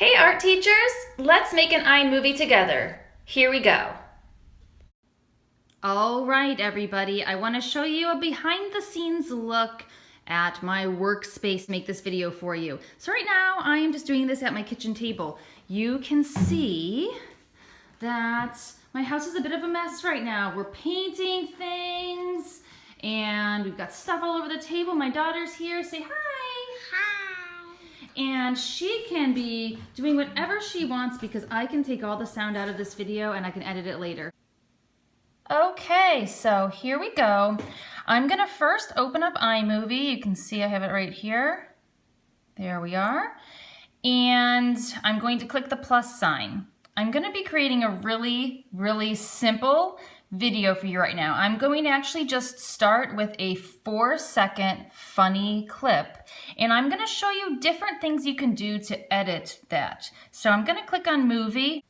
Hey art teachers, let's make an iMovie together. Here we go. All right, everybody, I want to show you a behind the scenes look at my workspace, make this video for you. So right now I am just doing this at my kitchen table. You can see that my house is a bit of a mess right now. We're painting things and we've got stuff all over the table. My daughter's here, say hi. Hi. And she can be doing whatever she wants because I can take all the sound out of this video and I can edit it later. Okay, so here we go. I'm gonna first open up iMovie. You can see I have it right here. There we are. And I'm going to click the plus sign. I'm gonna be creating a really simple video for you right now. I'm going to actually just start with a 4-second funny clip, and I'm gonna show you different things you can do to edit that. So I'm gonna click on movie.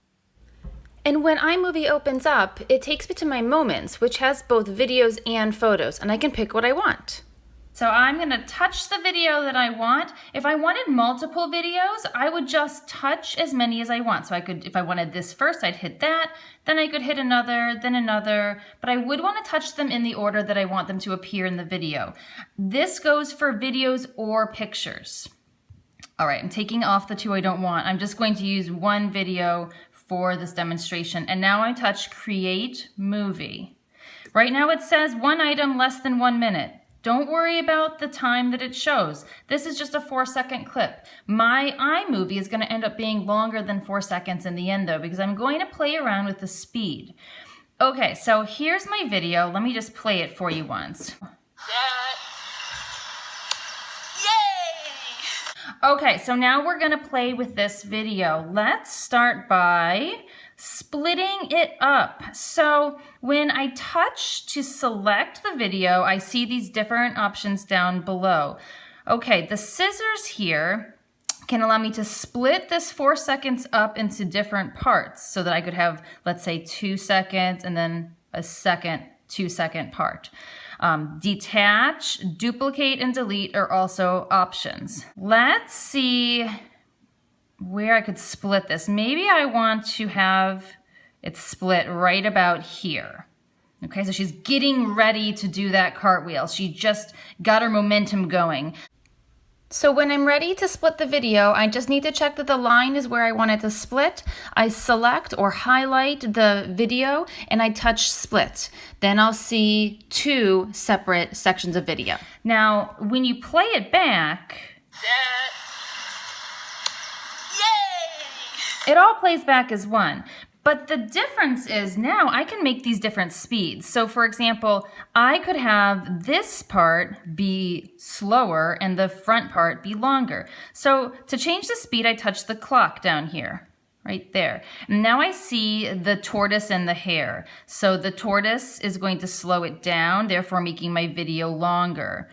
And when iMovie opens up, it takes me to my moments, which has both videos and photos, and I can pick what I want. So I'm gonna touch the video that I want. If I wanted multiple videos, I would just touch as many as I want. So I could, if I wanted this first, I'd hit that, then I could hit another, then another, but I would wanna touch them in the order that I want them to appear in the video. This goes for videos or pictures. All right, I'm taking off the two I don't want. I'm just going to use one video for this demonstration. And now I touch Create Movie. Right now it says one item less than 1 minute. Don't worry about the time that it shows. This is just a 4-second clip. My iMovie is gonna end up being longer than 4 seconds in the end though, because I'm going to play around with the speed. Okay, so here's my video. Let me just play it for you once. Okay, so now we're gonna play with this video. Let's start by splitting it up. So when I touch to select the video, I see these different options down below. Okay, the scissors here can allow me to split this 4 seconds up into different parts so that I could have, let's say, 2 seconds and then a second 2-second part. Detach, duplicate, and delete are also options. Let's see where I could split this. Maybe I want to have it split right about here. Okay, so she's getting ready to do that cartwheel. She just got her momentum going. So when I'm ready to split the video, I just need to check that the line is where I want it to split. I select or highlight the video and I touch split. Then I'll see 2 separate sections of video. Now, when you play it back, it all plays back as one. But the difference is now I can make these different speeds. So for example, I could have this part be slower and the front part be longer. So to change the speed, I touch the clock down here, right there. And now I see the tortoise and the hare. So the tortoise is going to slow it down, therefore making my video longer.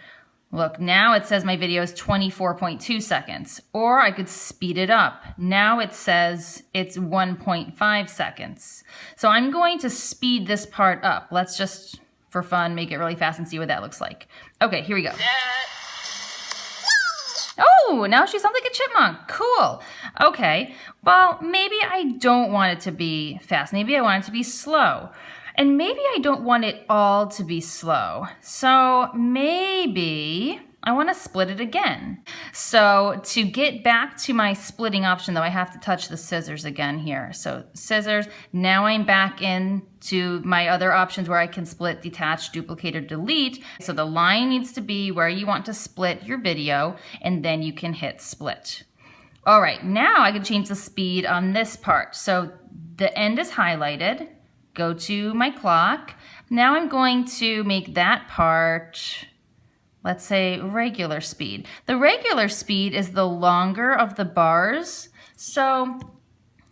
Look, now it says my video is 24.2 seconds, or I could speed it up. Now it says it's 1.5 seconds. So I'm going to speed this part up. Let's just, for fun, make it really fast and see what that looks like. Okay, here we go. Oh, now she sounds like a chipmunk. Cool. Okay, well, maybe I don't want it to be fast. Maybe I want it to be slow. And maybe I don't want it all to be slow. So maybe I want to split it again. So to get back to my splitting option though, I have to touch the scissors again here. So scissors, now I'm back into my other options where I can split, detach, duplicate, or delete. So the line needs to be where you want to split your video, and then you can hit split. All right, now I can change the speed on this part. So the end is highlighted. Go to my clock. Now I'm going to make that part, let's say, regular speed. The regular speed is the longer of the bars. So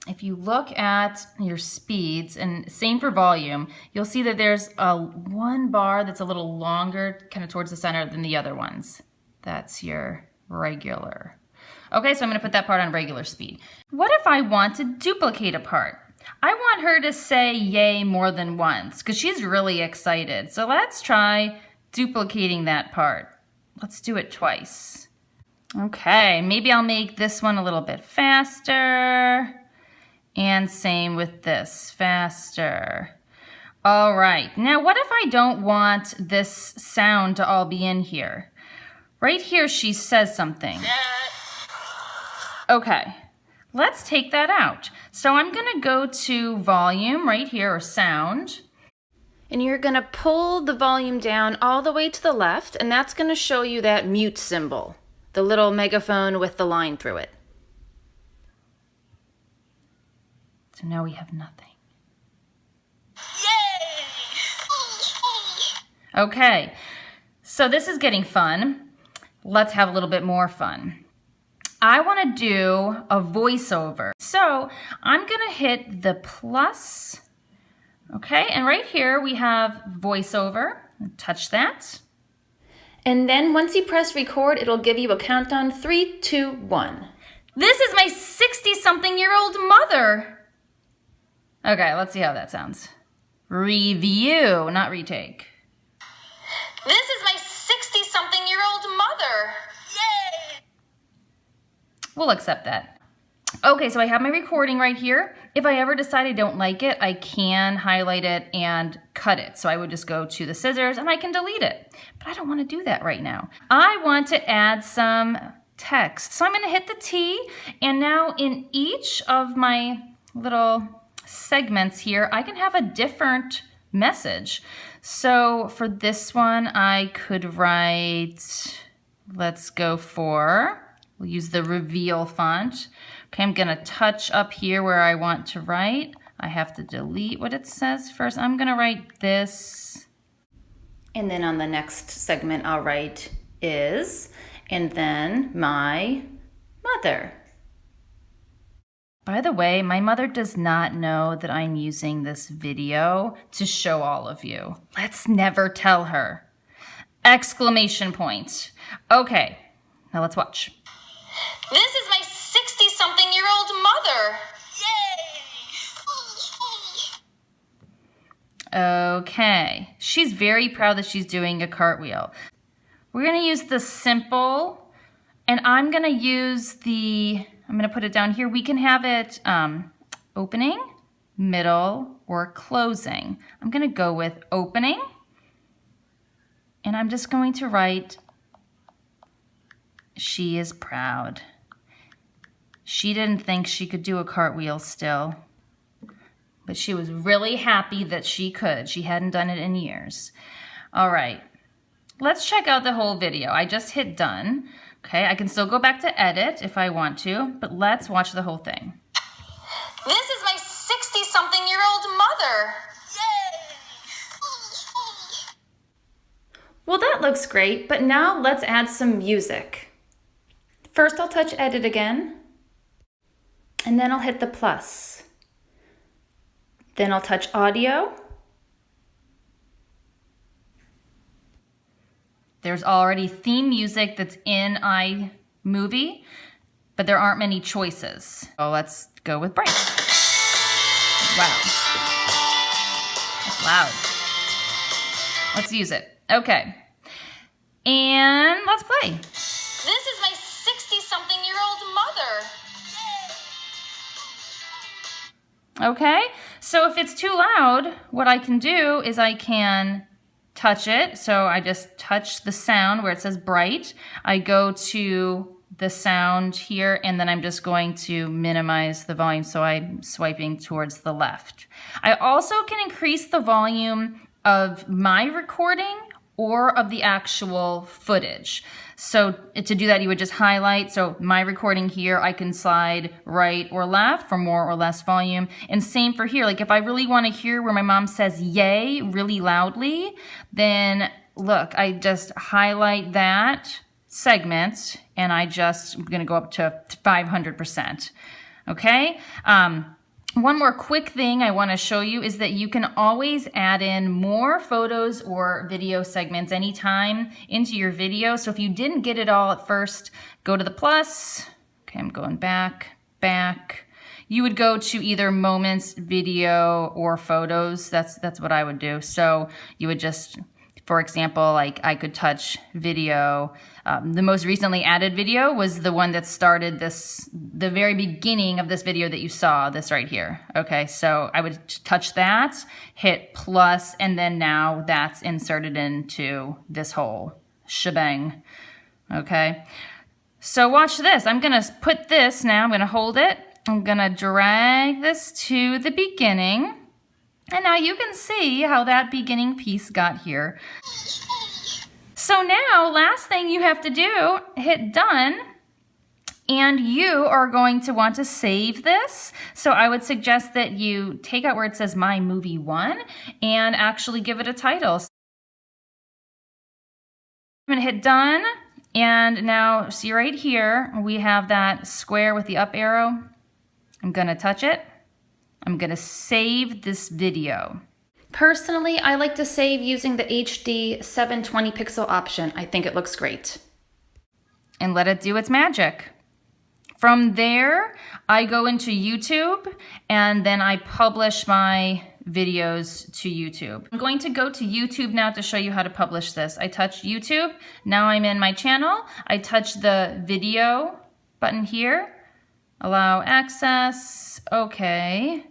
if you look at your speeds, and same for volume, you'll see that there's one bar that's a little longer, kind of towards the center than the other ones. That's your regular. Okay, so I'm gonna put that part on regular speed. What if I want to duplicate a part? I want her to say yay more than once because she's really excited. So let's try duplicating that part. Let's do it twice. Okay, maybe I'll make this one a little bit faster. And same with this, faster. All right, now what if I don't want this sound to all be in here? Right here, she says something. Okay, let's take that out. So I'm gonna go to volume right here, or sound. And you're gonna pull the volume down all the way to the left, and that's gonna show you that mute symbol, the little megaphone with the line through it. So now we have nothing. Yay! Okay, so this is getting fun. Let's have a little bit more fun. I want to do a voiceover. So I'm going to hit the plus. Okay, and right here we have voiceover. Touch that. And then once you press record, it'll give you a countdown, 3, 2, 1. This is my 60-something-year-old mother. Okay, let's see how that sounds. Review, not retake. This is my 60-something-year-old mother. Yay! We'll accept that. Okay, so I have my recording right here. If I ever decide I don't like it, I can highlight it and cut it. So I would just go to the scissors and I can delete it. But I don't want to do that right now. I want to add some text. So I'm going to hit the T, and now in each of my little segments here, I can have a different message. So for this one, I could write, let's go for, we'll use the reveal font. Okay, I'm gonna touch up here where I want to write. I have to delete what it says first. I'm gonna write this. And then on the next segment, I'll write is, and then my mother. By the way, my mother does not know that I'm using this video to show all of you. Let's never tell her. Exclamation point. Okay, now let's watch. This is my 60-something-year-old mother. Yay! Okay, she's very proud that she's doing a cartwheel. We're gonna use the simple, and I'm gonna use the, I'm gonna put it down here. We can have it opening, middle, or closing. I'm gonna go with opening, and I'm just going to write, she is proud. She didn't think she could do a cartwheel still, but she was really happy that she could. She hadn't done it in years. All right, let's check out the whole video. I just hit done. Okay, I can still go back to edit if I want to, but let's watch the whole thing. This is my 60-something-year-old mother. Yay! Well, that looks great, but now let's add some music. First, I'll touch edit again, and then I'll hit the plus. Then I'll touch audio. There's already theme music that's in iMovie, but there aren't many choices. So let's go with bright. Wow. That's loud. Let's use it. Okay. And let's play. This is my 60-something-year-old mother. Okay, so if it's too loud, what I can do is I can touch it. So I just touch the sound where it says bright. I go to the sound here, and then I'm just going to minimize the volume, so I'm swiping towards the left. I also can increase the volume of my recording or of the actual footage. So to do that, you would just highlight. So my recording here, I can slide right or left for more or less volume. And same for here. Like if I really want to hear where my mom says yay really loudly, then look, I just highlight that segment, and I'm going to go up to 500%. Okay? One more quick thing I want to show you is that you can always add in more photos or video segments anytime into your video. So if you didn't get it all at first, go to the plus. Okay, I'm going back. You would go to either moments, video, or photos. That's what I would do. So you would just For example, like I could touch video. The most recently added video was the one that started the very beginning of this video that you saw, this right here. Okay, so I would touch that, hit plus, and then now that's inserted into this whole shebang. Okay, so watch this. I'm gonna put this now, I'm gonna hold it. I'm gonna drag this to the beginning. And now you can see how that beginning piece got here. So now, last thing you have to do, hit done, and you are going to want to save this. So I would suggest that you take out where it says My Movie 1 and actually give it a title. I'm gonna hit done, and now see right here, we have that square with the up arrow. I'm gonna touch it. I'm gonna save this video. Personally, I like to save using the HD 720 pixel option. I think it looks great. And let it do its magic. From there, I go into YouTube and then I publish my videos to YouTube. I'm going to go to YouTube now to show you how to publish this. I touch YouTube, now I'm in my channel. I touch the video button here, allow access, okay.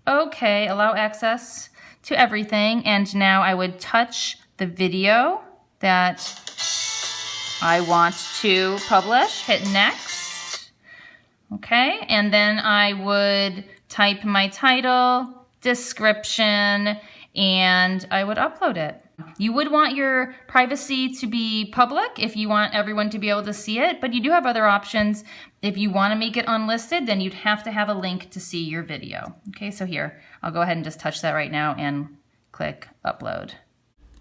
Okay, allow access to everything, and now I would touch the video that I want to publish, hit next, okay, and then I would type my title, description, and I would upload it. You would want your privacy to be public if you want everyone to be able to see it, but you do have other options. If you want to make it unlisted, then you'd have to have a link to see your video. Okay, so here, I'll go ahead and just touch that right now and click upload.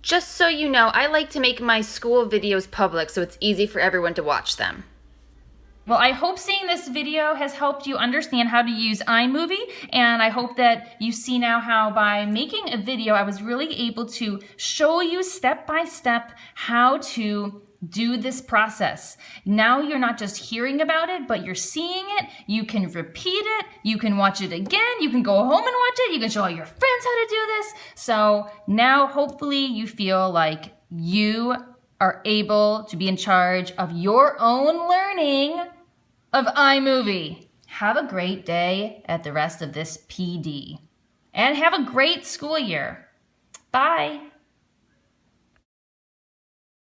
Just so you know, I like to make my school videos public so it's easy for everyone to watch them. Well, I hope seeing this video has helped you understand how to use iMovie, and I hope that you see now how by making a video, I was really able to show you step by step how to do this process. Now you're not just hearing about it, but you're seeing it. You can repeat it. You can watch it again. You can go home and watch it. You can show all your friends how to do this. So now hopefully you feel like you are able to be in charge of your own learning of iMovie. Have a great day at the rest of this PD. And have a great school year. Bye.